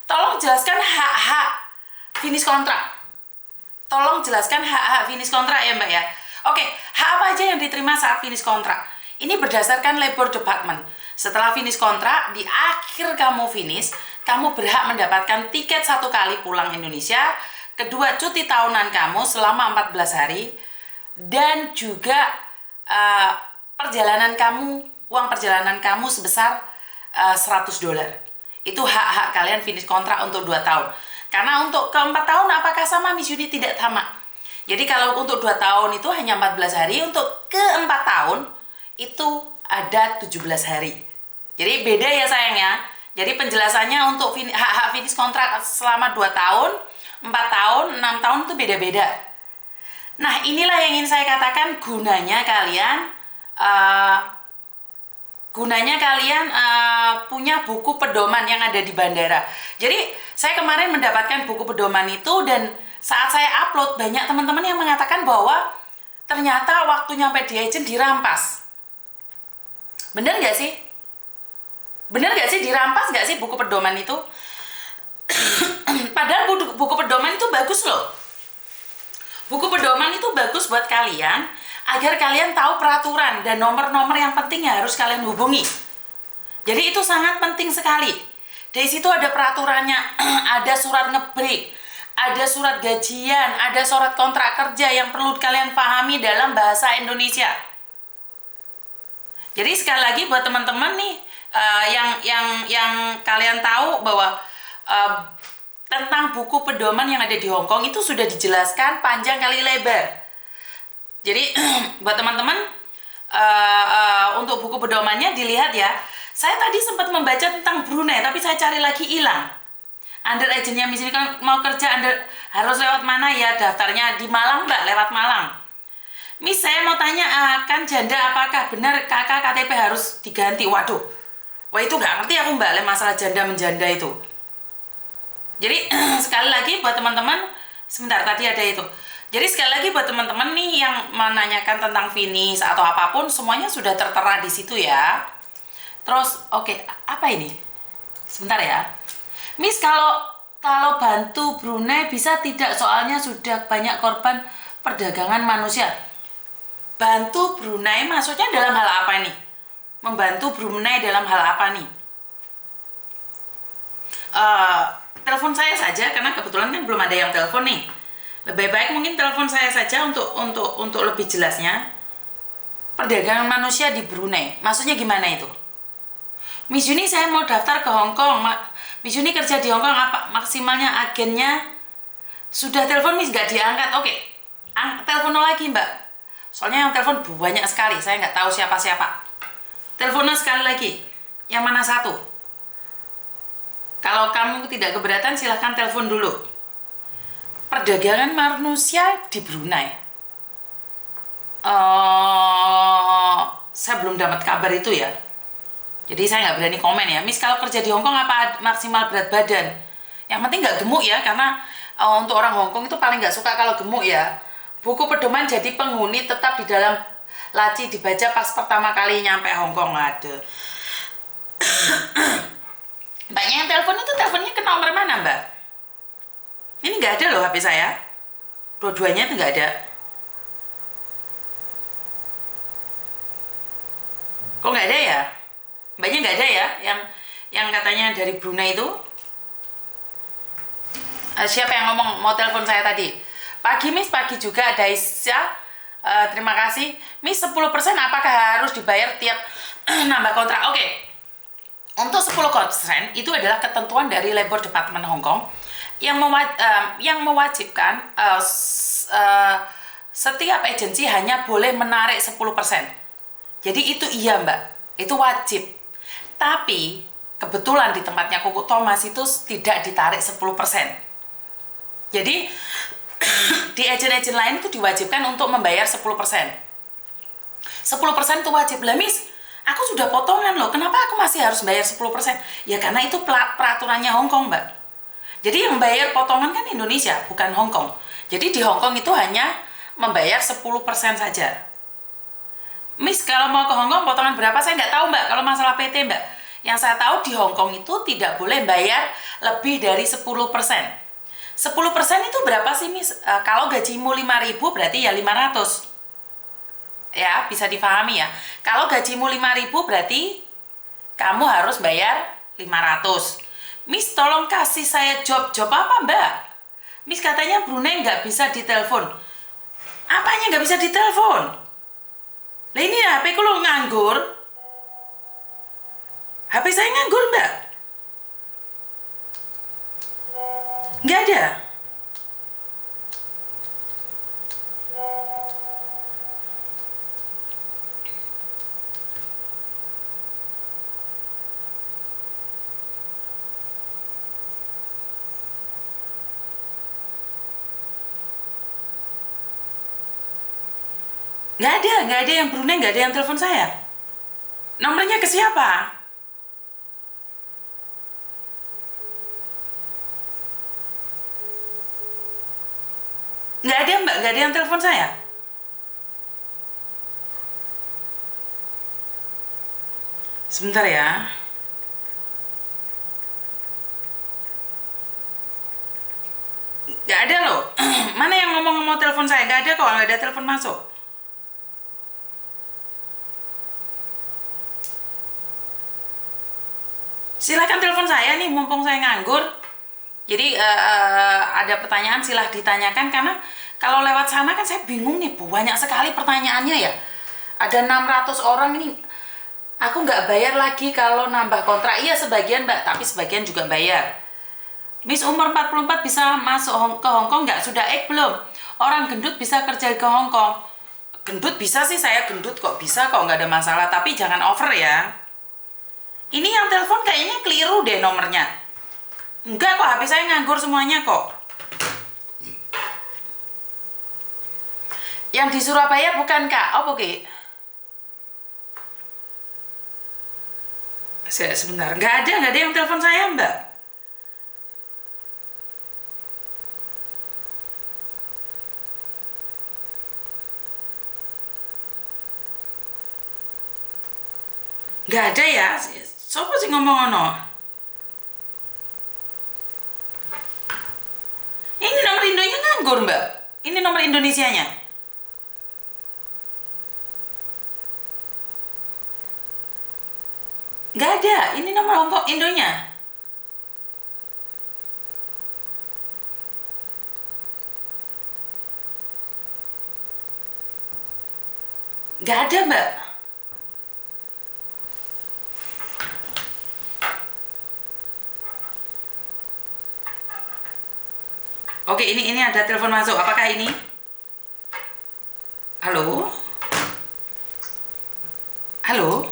Tolong jelaskan hak-hak finish kontrak. Tolong jelaskan hak-hak finish kontrak ya Mbak ya. Oke, hak apa aja yang diterima saat finish kontrak? Ini berdasarkan labor department. Setelah finish kontrak, di akhir kamu finish, kamu berhak mendapatkan tiket 1 kali pulang Indonesia, kedua cuti tahunan kamu selama 14 hari, dan juga uang perjalanan kamu sebesar $100. Itu hak-hak kalian finish kontrak untuk 2 tahun. Karena untuk ke-4 tahun apakah sama Miss Yuni? Tidak sama. Jadi kalau untuk 2 tahun itu hanya 14 hari, untuk ke-4 tahun itu ada 17 hari. Jadi beda ya sayang ya. Jadi penjelasannya untuk hak-hak finish kontrak selama 2 tahun, 4 tahun, 6 tahun itu beda-beda. Nah inilah yang ingin saya katakan gunanya kalian punya buku pedoman yang ada di bandara. Jadi saya kemarin mendapatkan buku pedoman itu, dan saat saya upload banyak teman-teman yang mengatakan bahwa ternyata waktu nyampe di agent dirampas. Bener nggak sih? Bener nggak sih dirampas nggak sih buku pedoman itu? Padahal buku pedoman itu bagus loh. Buku pedoman itu bagus buat kalian agar kalian tahu peraturan dan nomor-nomor yang penting yang harus kalian hubungi. Jadi itu sangat penting sekali. Di situ ada peraturannya, ada surat ngebreak, ada surat gajian, ada surat kontrak kerja yang perlu kalian pahami dalam bahasa Indonesia. Jadi sekali lagi buat teman-teman nih yang kalian tahu bahwa tentang buku pedoman yang ada di Hong Kong itu sudah dijelaskan panjang kali lebar. Jadi buat teman-teman untuk buku pedomannya dilihat ya. Saya tadi sempat membaca tentang Brunei, tapi saya cari lagi hilang. Under agentnya Miss ini kan mau kerja harus lewat mana ya? Daftarnya di Malang Mbak, lewat Malang. Miss saya mau tanya, kan janda apakah benar kakak KTP harus diganti? Waduh, wah itu nggak ngerti aku Mbak masalah janda menjanda itu. Jadi sekali lagi buat teman-teman, sebentar tadi ada itu. Jadi sekali lagi buat teman-teman nih yang menanyakan tentang finish atau apapun, semuanya sudah tertera di situ ya. Terus oke, apa ini? Sebentar ya. Miss kalau bantu Brunei bisa tidak, soalnya sudah banyak korban perdagangan manusia. Bantu Brunei maksudnya dalam hal apa nih? Membantu Brunei dalam hal apa nih? Telepon saya saja karena kebetulan kan belum ada yang telepon nih. Lebih baik mungkin telepon saya saja untuk lebih jelasnya. Perdagangan manusia di Brunei, maksudnya gimana itu? Miss Yuni saya mau daftar ke Hong Kong. Miss Yuni kerja di Hong Kong, apa maksimalnya agennya? Sudah telepon Miss nggak diangkat. Oke, telepon lagi Mbak. Soalnya yang telepon banyak sekali, saya nggak tahu siapa-siapa. Teleponnya sekali lagi. Yang mana satu? Kalau kamu tidak keberatan silahkan telepon dulu. Perdagangan manusia di Brunei. Saya belum dapat kabar itu ya. Jadi saya nggak berani komen ya. Miss kalau kerja di Hong Kong apa maksimal berat badan? Yang penting nggak gemuk ya, karena untuk orang Hong Kong itu paling nggak suka kalau gemuk ya. Buku pedoman jadi penghuni tetap di dalam laci, dibaca pas pertama kali nyampe Hong Kong. Ada. Mbaknya yang telepon itu teleponnya ke nomor mana Mbak? Ini nggak ada loh HP saya. Dua-duanya itu nggak ada. Kok nggak ada ya? Mbaknya nggak ada ya? Yang katanya dari Brunei itu? Siapa yang ngomong mau telepon saya tadi? Pagi Miss, pagi juga ada Isya. Terima kasih. Miss 10% apakah harus dibayar tiap nambah kontrak? Oke. Untuk 10% itu adalah ketentuan dari Labor Department Hong Kong yang mewajibkan setiap agensi hanya boleh menarik 10%. Jadi itu iya Mbak, itu wajib. Tapi kebetulan di tempatnya Kuku Thomas itu tidak ditarik 10%. Jadi di agen-agen lain itu diwajibkan untuk membayar 10%. 10% itu wajib. Lah Miss, aku sudah potongan loh, kenapa aku masih harus bayar 10%? Ya karena itu peraturannya Hong Kong Mbak. Jadi yang bayar potongan kan Indonesia, bukan Hong Kong. Jadi di Hong Kong itu hanya membayar 10% saja. Miss, kalau mau ke Hong Kong potongan berapa? Saya nggak tahu Mbak, kalau masalah PT Mbak. Yang saya tahu di Hong Kong itu tidak boleh bayar lebih dari 10%. 10% itu berapa sih, Miss? Kalau gajimu 5.000 berarti ya 500. Ya, bisa difahami ya. Kalau gajimu 5.000 berarti kamu harus bayar 500. Miss, tolong kasih saya job apa, Mbak? Miss katanya Brunei nggak bisa ditelepon. Apanya nggak bisa ditelepon? Lah ini HP ku lo nganggur. HP saya nganggur, Mbak. Nggak ada. Nggak ada yang Brunei, nggak ada yang telepon saya. Nomornya ke siapa? Nggak ada, Mbak, nggak ada yang telepon saya. Sebentar ya. Nggak ada loh. Mana yang ngomong-ngomong telepon saya? Nggak ada kok, nggak ada telepon masuk. Silakan telepon saya nih, mumpung saya nganggur. Jadi ada pertanyaan silahkan ditanyakan, karena kalau lewat sana kan saya bingung nih, banyak sekali pertanyaannya ya. Ada 600 orang ini, aku nggak bayar lagi kalau nambah kontrak. Iya sebagian, Mbak, tapi sebagian juga bayar. Miss umur 44 bisa masuk ke Hong Kong nggak? Sudah belum? Orang gendut bisa kerja ke Hong Kong. Gendut bisa sih, saya gendut kok bisa kok, nggak ada masalah. Tapi jangan over ya. Ini yang telepon kayaknya keliru deh nomornya. Enggak kok, HP saya nganggur semuanya kok. Yang di Surabaya bukan, Kak? Oh, oke. Sebentar, nggak ada yang telepon saya, Mbak. Nggak ada ya? Siapa sih ngomong ono? Ini nomor Indonya nganggur, Mbak. Ini nomor Indonesianya. Nggak ada. Ini nomor Hong Kong Indonya. Nggak ada, Mbak. Oke, ini ada telepon masuk. Apakah ini? Halo? Halo?